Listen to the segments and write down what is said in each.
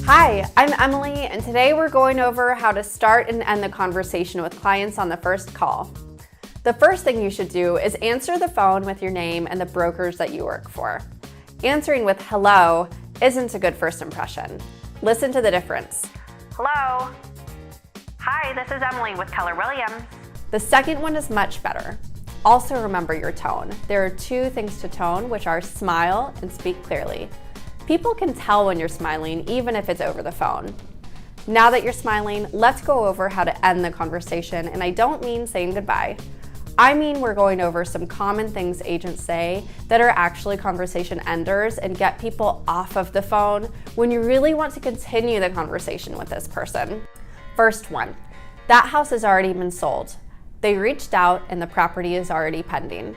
Hi, I'm Emily, and today we're going over how to start and end the conversation with clients on the first call. The first thing you should do is answer the phone with your name and the brokers that you work for. Answering with hello isn't a good first impression. Listen to the difference. Hello. Hi, this is Emily with Keller Williams. The second one is much better. Also remember your tone. There are two things to tone, which are smile and speak clearly. People can tell when you're smiling, even if it's over the phone. Now that you're smiling, let's go over how to end the conversation, and I don't mean saying goodbye. I mean we're going over some common things agents say that are actually conversation enders and get people off of the phone when you really want to continue the conversation with this person. First one, that house has already been sold. They reached out and the property is already pending.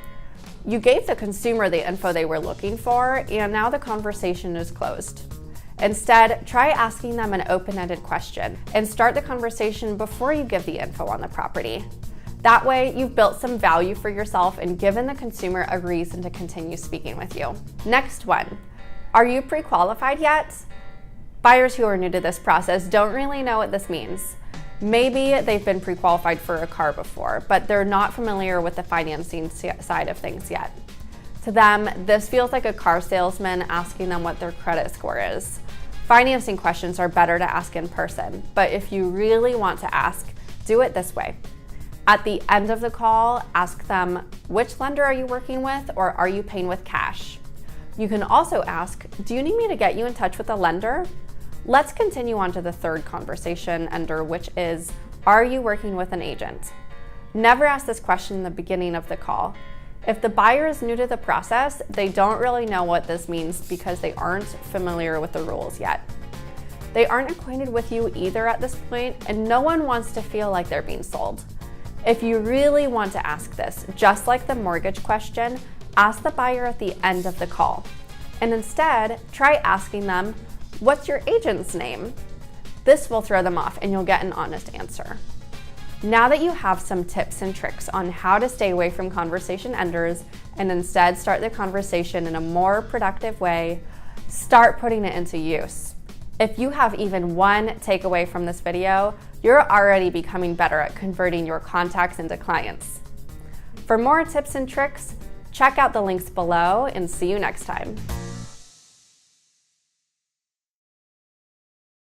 You gave the consumer the info they were looking for, and now the conversation is closed. Instead, try asking them an open-ended question and start the conversation before you give the info on the property. That way, you've built some value for yourself and given the consumer a reason to continue speaking with you. Next one, are you pre-qualified yet? Buyers who are new to this process don't really know what this means. Maybe they've been pre-qualified for a car before, but they're not familiar with the financing side of things yet. To them, this feels like a car salesman asking them what their credit score is. Financing questions are better to ask in person, but if you really want to ask, do it this way. At the end of the call, ask them, which lender are you working with, or are you paying with cash? You can also ask, do you need me to get you in touch with a lender? Let's continue on to the third conversation ender, which is, are you working with an agent? Never ask this question in the beginning of the call. If the buyer is new to the process, they don't really know what this means because they aren't familiar with the rules yet. They aren't acquainted with you either at this point, and no one wants to feel like they're being sold. If you really want to ask this, just like the mortgage question, ask the buyer at the end of the call. And instead, try asking them, what's your agent's name? This will throw them off and you'll get an honest answer. Now that you have some tips and tricks on how to stay away from conversation enders and instead start the conversation in a more productive way, start putting it into use. If you have even one takeaway from this video, you're already becoming better at converting your contacts into clients. For more tips and tricks, check out the links below and see you next time.